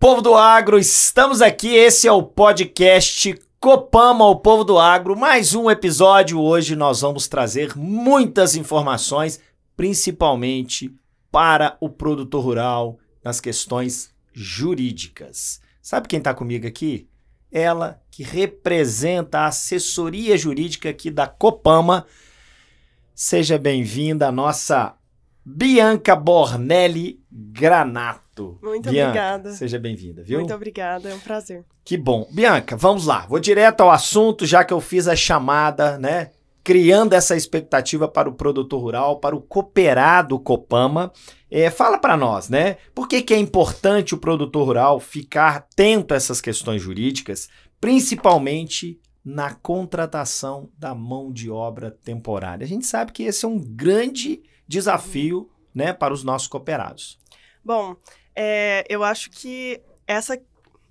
Povo do Agro, estamos aqui, esse é o podcast Copama, o Povo do Agro, mais um episódio. Hoje nós vamos trazer muitas informações, principalmente para o produtor rural, nas questões jurídicas. Sabe quem está comigo aqui? Ela que representa a assessoria jurídica aqui da Copama. Seja bem-vinda a nossa Bianca Bornelli Granato. Muito Bianca, obrigada. seja bem-vinda, viu? Muito obrigada, é um prazer. Que bom. Bianca, vamos lá. Vou direto ao assunto, já que eu fiz a chamada, né? Criando essa expectativa para o produtor rural, para o cooperado Copama. Fala para nós, né? Por que é importante o produtor rural ficar atento a essas questões jurídicas, principalmente na contratação da mão de obra temporária? A gente sabe que esse é um grande desafio, né, para os nossos cooperados. Bom, eu acho que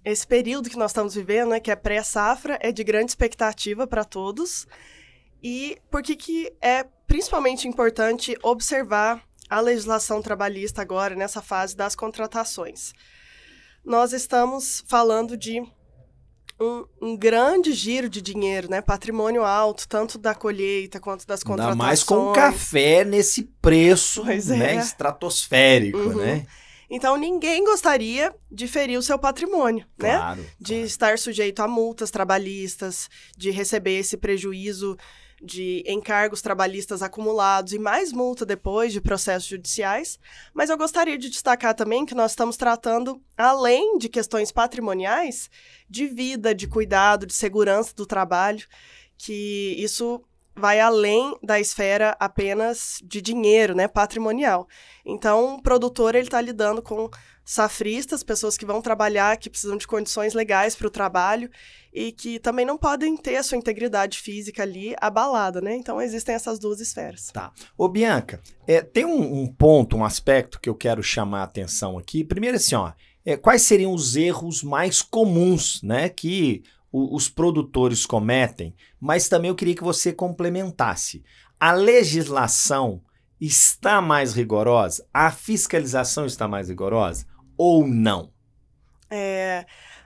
esse período que nós estamos vivendo, né, que é pré-safra, é de grande expectativa para todos. E por que é principalmente importante observar a legislação trabalhista agora, nessa fase das contratações? Nós estamos falando de um grande giro de dinheiro, né? Patrimônio alto, tanto da colheita quanto das contratações. Ainda mais com o café nesse preço, né, é. estratosférico, né? Então, ninguém gostaria de ferir o seu patrimônio, Claro, né? De estar sujeito a multas trabalhistas, de receber esse prejuízo de encargos trabalhistas acumulados e mais multa depois de processos judiciais. Mas eu gostaria de destacar também que nós estamos tratando, além de questões patrimoniais, de vida, de cuidado, de segurança do trabalho, que isso vai além da esfera apenas de dinheiro, né, patrimonial. Então, o produtor ele está lidando com safristas, pessoas que vão trabalhar, que precisam de condições legais para o trabalho e que também não podem ter a sua integridade física ali abalada, né? Então, existem essas duas esferas. Tá. Ô, Bianca, tem um ponto, um aspecto que eu quero chamar a atenção aqui. Primeiro assim, ó, quais seriam os erros mais comuns, né, que os produtores cometem, mas também eu queria que você complementasse. A legislação está mais rigorosa? A fiscalização está mais rigorosa ou não?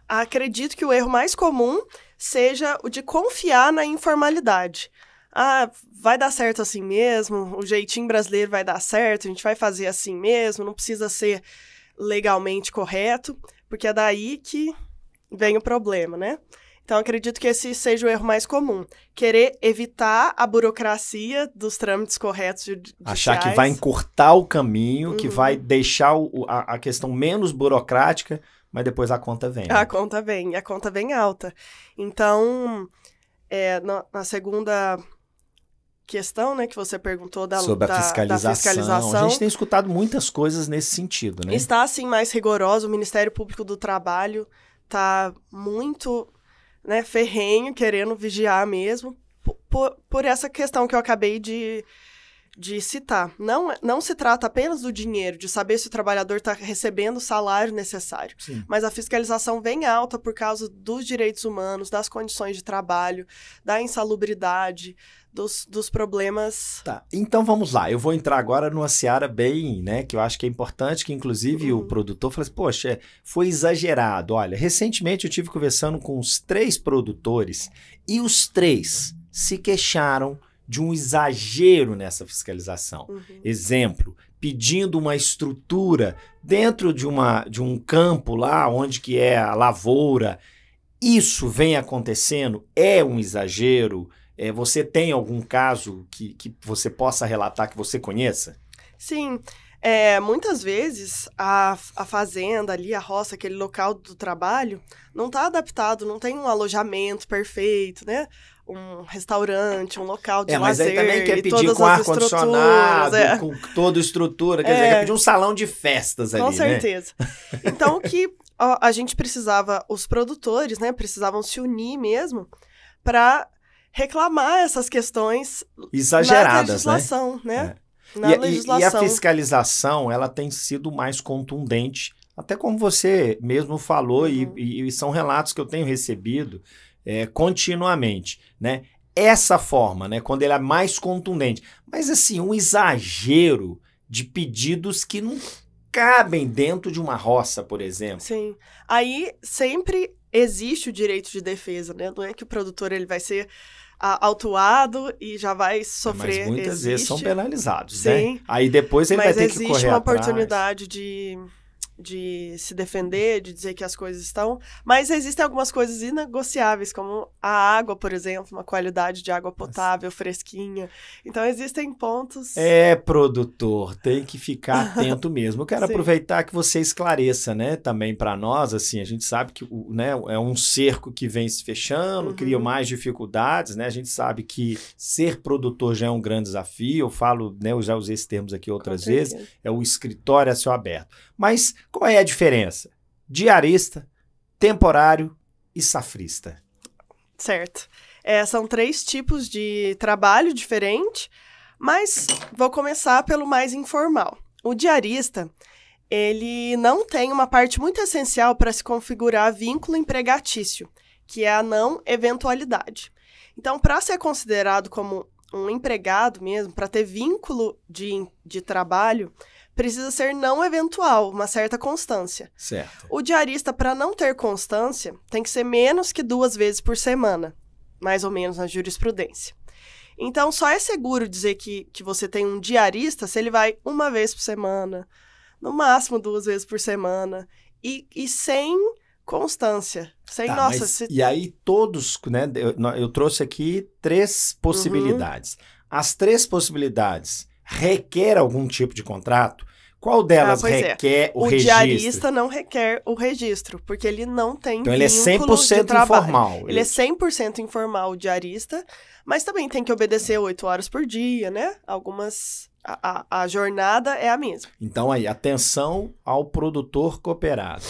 Acredito que o erro mais comum seja o de confiar na informalidade. Ah, vai dar certo assim mesmo, o jeitinho brasileiro vai dar certo, a gente vai fazer assim mesmo, não precisa ser legalmente correto, porque é daí que vem o problema, né? Então, acredito que esse seja o erro mais comum. Querer evitar a burocracia dos trâmites corretos judiciais. Achar que vai encurtar o caminho, que vai deixar a questão menos burocrática, mas depois a conta vem. Né? A conta vem, e a conta vem alta. Então, na segunda questão, né, que você perguntou sobre a fiscalização. Da fiscalização. A gente tem escutado muitas coisas nesse sentido, né? Está, assim, mais rigoroso. O Ministério Público do Trabalho está muito, né, ferrenho, querendo vigiar mesmo, por essa questão que eu acabei de citar. Não se trata apenas do dinheiro, de saber se o trabalhador está recebendo o salário necessário. Sim. Mas a fiscalização vem alta por causa dos direitos humanos, das condições de trabalho, da insalubridade, dos problemas. Tá, então vamos lá. Eu vou entrar agora numa seara bem, né, que eu acho que é importante, que inclusive o produtor falou assim, poxa, foi exagerado. Olha, recentemente eu tive conversando com os 3 produtores e os 3 se queixaram de um exagero nessa fiscalização. Exemplo, pedindo uma estrutura dentro de um campo lá, onde que é a lavoura. Isso vem acontecendo? É um exagero? Você tem algum caso que você possa relatar, que você conheça? Sim. Muitas vezes a fazenda ali, a roça, aquele local do trabalho, não está adaptado, não tem um alojamento perfeito, né? Um restaurante, um local de lazer. Mas aí também quer pedir com ar-condicionado, com toda estrutura, quer dizer, quer pedir um salão de festas ali, né? Com certeza. Então, a gente precisava, os produtores, né, precisavam se unir mesmo para reclamar essas questões exageradas, na legislação, né? E a fiscalização, ela tem sido mais contundente, até como você mesmo falou, e são relatos que eu tenho recebido continuamente, né? Essa forma, né, quando ele é mais contundente, mas assim, um exagero de pedidos que não cabem dentro de uma roça, por exemplo. Sim. Aí sempre existe o direito de defesa, né? Não é que o produtor ele vai ser autuado e já vai sofrer. Mas muitas vezes são penalizados, sim, né? Aí depois ele vai ter que correr atrás. Mas existe uma oportunidade de se defender, de dizer que as coisas estão... Mas existem algumas coisas inegociáveis, como a água, por exemplo, uma qualidade de água potável, fresquinha. Então, existem pontos... Produtor, tem que ficar atento mesmo. Eu quero aproveitar que você esclareça, né, também para nós, assim, a gente sabe que né, é um cerco que vem se fechando, cria mais dificuldades, né? A gente sabe que ser produtor já é um grande desafio, eu falo, né, eu já usei esses termos aqui outras vezes, é o escritório a céu aberto. Mas qual é a diferença? Diarista, temporário e safrista. Certo. São 3 tipos de trabalho diferente, mas vou começar pelo mais informal. O diarista, ele não tem uma parte muito essencial para se configurar vínculo empregatício, que é a não eventualidade. Então, para ser considerado como um empregado mesmo, para ter vínculo de trabalho, precisa ser não eventual, uma certa constância. Certo. O diarista, para não ter constância, tem que ser menos que 2 vezes por semana, mais ou menos na jurisprudência. Então, só é seguro dizer que você tem um diarista se ele vai 1 vez por semana, no máximo 2 vezes por semana, e sem constância. Sem, E aí todos, né, eu trouxe aqui 3 possibilidades. As 3 possibilidades requer algum tipo de contrato? Qual delas requer o registro? O diarista não requer o registro, porque ele não tem então ele é 100% informal. Ele é 100% informal, o diarista, mas também tem que obedecer 8 horas por dia, né? Algumas... A jornada é a mesma. Então aí, atenção ao produtor cooperado.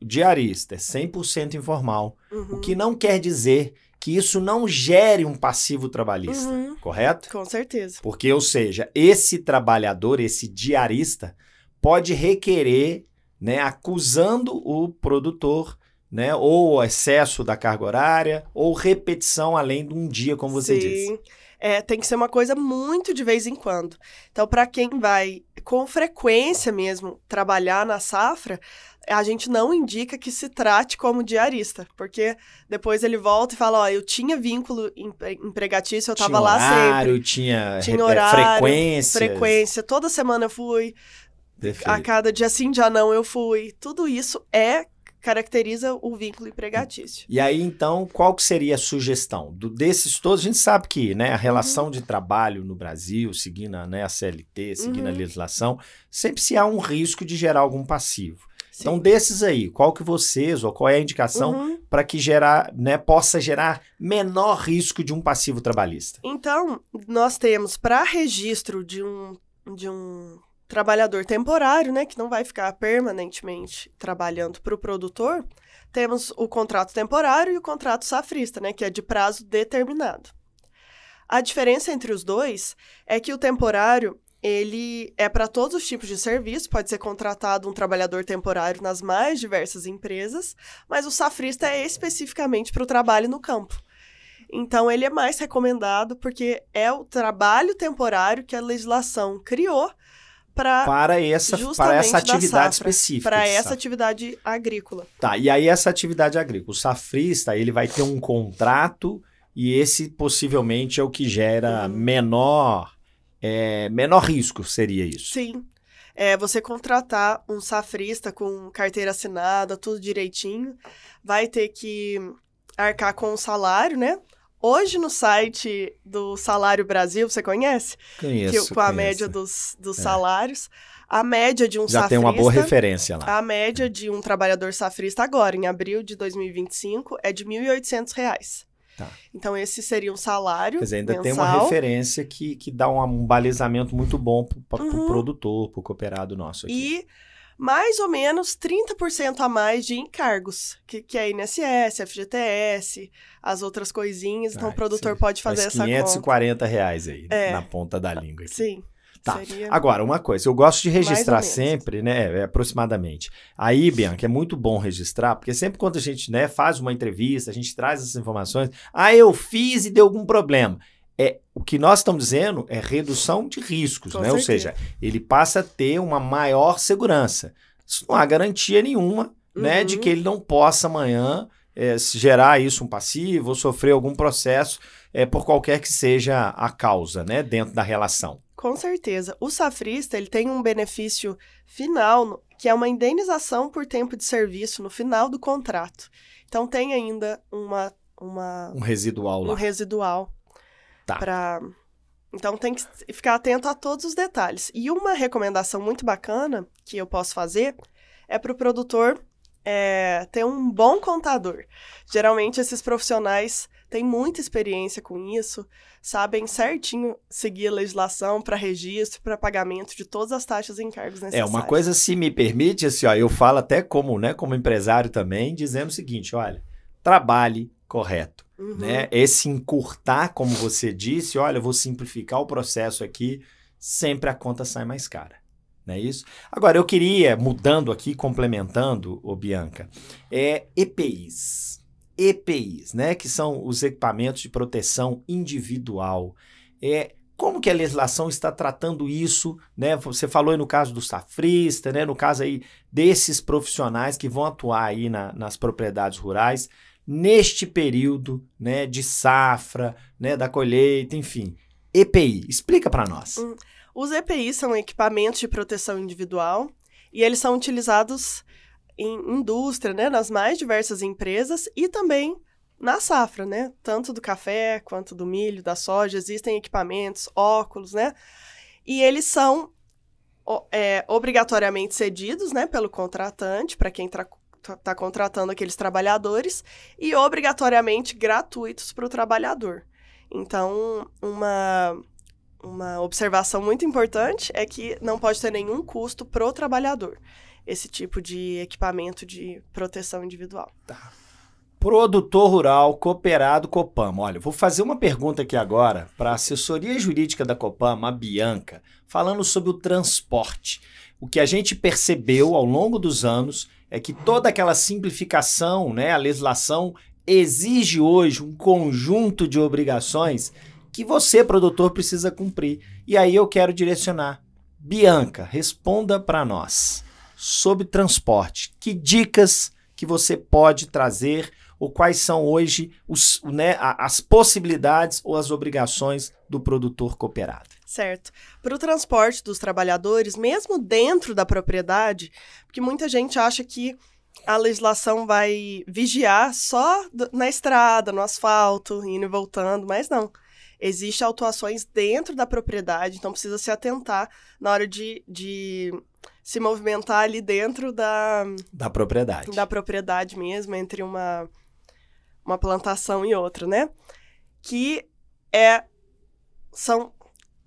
O diarista é 100% informal, o que não quer dizer que isso não gere um passivo trabalhista, correto? Com certeza. Porque, ou seja, esse trabalhador, esse diarista, pode requerer, né, acusando o produtor, né, ou excesso da carga horária, ou repetição além de um dia, como você disse. Sim, tem que ser uma coisa muito de vez em quando. Então, para quem vai com frequência mesmo trabalhar na safra, a gente não indica que se trate como diarista, porque depois ele volta e fala, ó, eu tinha vínculo empregatício, eu estava lá sempre. Tinha horário, frequência. Toda semana eu fui, Perfeito. A cada dia sim, dia não eu fui. Tudo isso caracteriza o vínculo empregatício. E aí, então, qual que seria a sugestão? Desses todos, a gente sabe que, né, a relação de trabalho no Brasil, seguindo, né, a CLT, seguindo a legislação, sempre se há um risco de gerar algum passivo. Sim. Então, desses aí, qual que vocês, ou qual é a indicação para que possa gerar menor risco de um passivo trabalhista? Então, nós temos para registro de um trabalhador temporário, né, que não vai ficar permanentemente trabalhando para o produtor, temos o contrato temporário e o contrato safrista, né, que é de prazo determinado. A diferença entre os dois é que o temporário, ele é para todos os tipos de serviço, pode ser contratado um trabalhador temporário nas mais diversas empresas, mas o safrista é especificamente para o trabalho no campo. Então, ele é mais recomendado porque é o trabalho temporário que a legislação criou para essa atividade específica. Para essa atividade agrícola. Tá, e aí essa atividade agrícola, o safrista, ele vai ter um contrato e esse possivelmente é o que gera menor risco, seria isso? Sim. Você contratar um safrista com carteira assinada, tudo direitinho, vai ter que arcar com o salário, né? Hoje, no site do Salário Brasil, você conhece? Conheço. Com a média dos salários. A média de um safrista... Já tem uma boa referência lá. A média de um trabalhador safrista agora, em abril de 2025, é de R$ 1.800. Tá. Então, esse seria um salário Quer dizer, ainda mensal. tem uma referência que dá um balizamento muito bom para o produtor, para o cooperado nosso aqui. E mais ou menos 30% a mais de encargos, que é INSS, FGTS, as outras coisinhas. Então, o produtor pode fazer essa conta. R$540 aí, na ponta da língua. Aqui. Sim. Tá. Agora, uma coisa, eu gosto de registrar sempre, né, aproximadamente. Aí, Bianca, é muito bom registrar, porque sempre quando a gente, né, faz uma entrevista, a gente traz essas informações, eu fiz e deu algum problema. o que nós estamos dizendo é redução de riscos, né? Ou seja, ele passa a ter uma maior segurança. Isso não há garantia nenhuma, né, de que ele não possa amanhã gerar isso um passivo ou sofrer algum processo por qualquer que seja a causa, né, dentro da relação. Com certeza. O safrista, ele tem um benefício final, que é uma indenização por tempo de serviço no final do contrato. Então, tem ainda um residual lá. Um residual. Tá. Então, tem que ficar atento a todos os detalhes. E uma recomendação muito bacana que eu posso fazer é para o produtor ter um bom contador. Geralmente, esses profissionais têm muita experiência com isso, sabem certinho seguir a legislação para registro, para pagamento de todas as taxas e encargos necessários. Uma coisa, se me permite, assim, eu falo até como empresário também, dizendo o seguinte, olha, trabalhe correto. Né? Esse encurtar, como você disse, olha, eu vou simplificar o processo aqui, sempre a conta sai mais cara. Não é isso? Agora, eu queria, mudando aqui, complementando, Bianca, EPIs. EPIs, né? Que são os equipamentos de proteção individual. Como que a legislação está tratando isso, né? Você falou aí no caso do safrista, né? No caso aí desses profissionais que vão atuar aí nas propriedades rurais, neste período, né, de safra, né, da colheita, enfim. EPI, explica para nós. Os EPIs são equipamentos de proteção individual e eles são utilizados em indústria, né, nas mais diversas empresas e também na safra, né, tanto do café quanto do milho, da soja, existem equipamentos, óculos, né, e eles são obrigatoriamente cedidos, né, pelo contratante, para quem está contratando aqueles trabalhadores, e obrigatoriamente gratuitos para o trabalhador. Então, uma observação muito importante é que não pode ter nenhum custo para o trabalhador, esse tipo de equipamento de proteção individual. Tá. Produtor rural, cooperado, Copama. Olha, vou fazer uma pergunta aqui agora para a assessoria jurídica da Copama, a Bianca, falando sobre o transporte. O que a gente percebeu ao longo dos anos é que toda aquela simplificação, né, a legislação exige hoje um conjunto de obrigações que você, produtor, precisa cumprir. E aí eu quero direcionar. Bianca, responda para nós sobre transporte. Que dicas que você pode trazer ou quais são hoje as possibilidades ou as obrigações do produtor cooperado? Certo. Para o transporte dos trabalhadores, mesmo dentro da propriedade, porque muita gente acha que a legislação vai vigiar só na estrada, no asfalto, indo e voltando, mas não. Existem autuações dentro da propriedade, então precisa se atentar na hora de se movimentar ali dentro da propriedade. Da propriedade mesmo, entre uma plantação e outra, né? Que são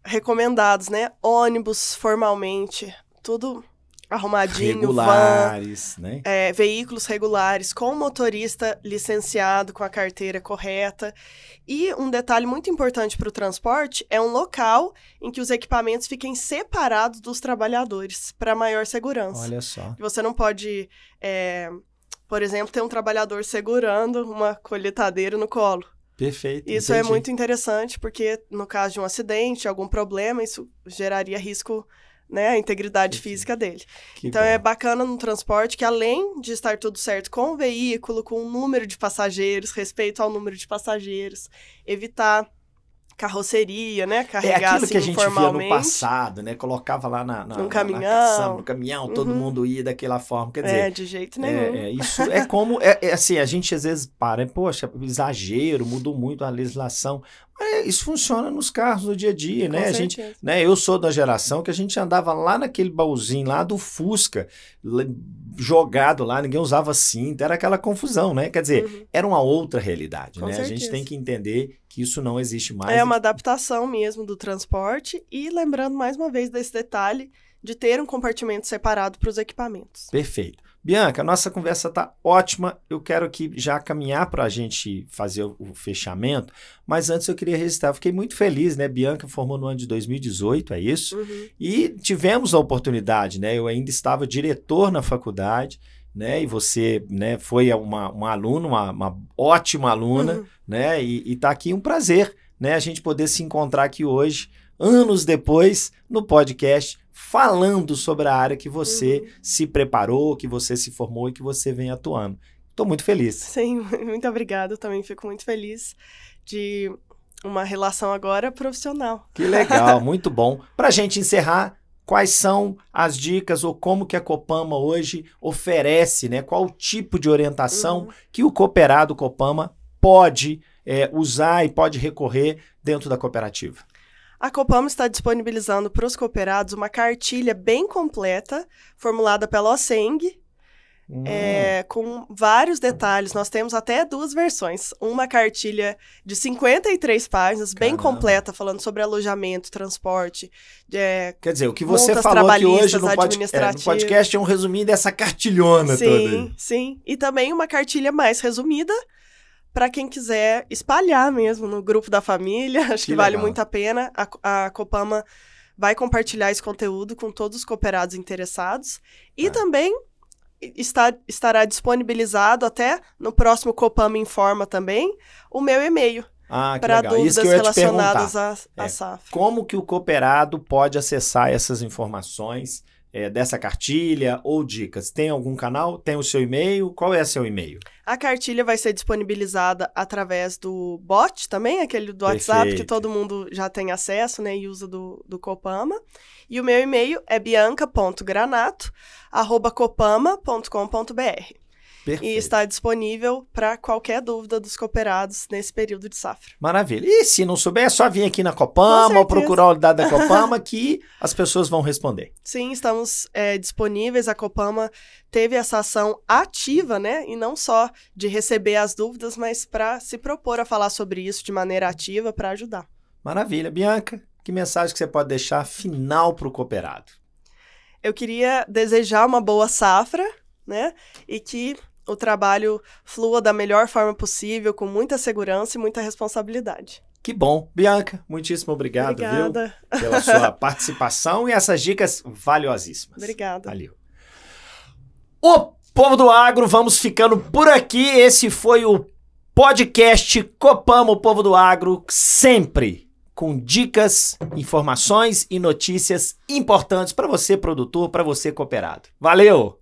recomendados, né? Ônibus, formalmente, tudo arrumadinho. Regulares, né? Veículos regulares, com motorista licenciado, com a carteira correta. E um detalhe muito importante para o transporte é um local em que os equipamentos fiquem separados dos trabalhadores, para maior segurança. Olha só. Você não pode, por exemplo, ter um trabalhador segurando uma colheitadeira no colo. Perfeito. Isso entendi. É muito interessante, porque no caso de um acidente, algum problema, isso geraria risco, né, à integridade física dele. Então, é bacana no transporte que, além de estar tudo certo com o veículo, com o número de passageiros, respeito ao número de passageiros, evitar carroceria, né, carregar aquilo assim, que a gente via no passado, né, colocava lá no caminhão, todo mundo ia daquela forma, quer dizer... de jeito nenhum. Isso é como, assim, a gente às vezes poxa, exagero, mudou muito a legislação, mas isso funciona nos carros do dia a dia, né? Eu sou da geração que a gente andava lá naquele baúzinho lá do Fusca, jogado lá, ninguém usava cinta, era aquela confusão, né? Quer dizer, era uma outra realidade, né? A gente tem que entender que isso não existe mais. É uma adaptação mesmo do transporte e lembrando mais uma vez desse detalhe de ter um compartimento separado para os equipamentos. Perfeito. Bianca, a nossa conversa está ótima. Eu quero aqui já caminhar para a gente fazer o fechamento, mas antes eu queria registrar. Eu fiquei muito feliz, né? Bianca formou no ano de 2018, é isso? E tivemos a oportunidade, né? Eu ainda estava diretor na faculdade, né? E você, né, foi uma aluna, uma ótima aluna, né? E está aqui um prazer, né, a gente poder se encontrar aqui hoje, anos depois, no podcast, falando sobre a área que você se preparou, que você se formou e que você vem atuando. Estou muito feliz. Sim, muito obrigada. Eu também fico muito feliz de uma relação agora profissional. Que legal, muito bom. Para a gente encerrar, quais são as dicas ou como que a Copama hoje oferece, né? Qual o tipo de orientação que o cooperado Copama pode usar e pode recorrer dentro da cooperativa? A Copama está disponibilizando para os cooperados uma cartilha bem completa, formulada pela OCENG, com vários detalhes. Nós temos até 2 versões. Uma cartilha de 53 páginas, bem completa, falando sobre alojamento, transporte. Quer dizer, o que você falou aqui hoje no podcast é um resuminho dessa cartilhona toda. Sim. E também uma cartilha mais resumida, para quem quiser espalhar mesmo no grupo da família. Acho que vale muito a pena. A Copama vai compartilhar esse conteúdo com todos os cooperados interessados. E também estará disponibilizado até no próximo Copama Informa também o meu e-mail. Para dúvidas relacionadas à safra. Como que o cooperado pode acessar essas informações dessa cartilha ou dicas? Tem algum canal? Tem o seu e-mail? Qual é seu e-mail? A cartilha vai ser disponibilizada através do bot também, aquele do WhatsApp que todo mundo já tem acesso, né, e usa do Copama. E o meu e-mail é bianca.granato@copama.com.br. E está disponível para qualquer dúvida dos cooperados nesse período de safra. Maravilha. E se não souber, é só vir aqui na Copama ou procurar o dado da Copama que as pessoas vão responder. Sim, estamos disponíveis. A Copama teve essa ação ativa, né? E não só de receber as dúvidas, mas para se propor a falar sobre isso de maneira ativa para ajudar. Maravilha. Bianca, que mensagem que você pode deixar final para o cooperado? Eu queria desejar uma boa safra, né? E que o trabalho flua da melhor forma possível, com muita segurança e muita responsabilidade. Que bom. Bianca, muitíssimo obrigado, viu? Pela sua participação e essas dicas valiosíssimas. Obrigada. Valeu. O povo do agro, vamos ficando por aqui. Esse foi o podcast Copama, o povo do agro, sempre com dicas, informações e notícias importantes para você, produtor, para você, cooperado. Valeu!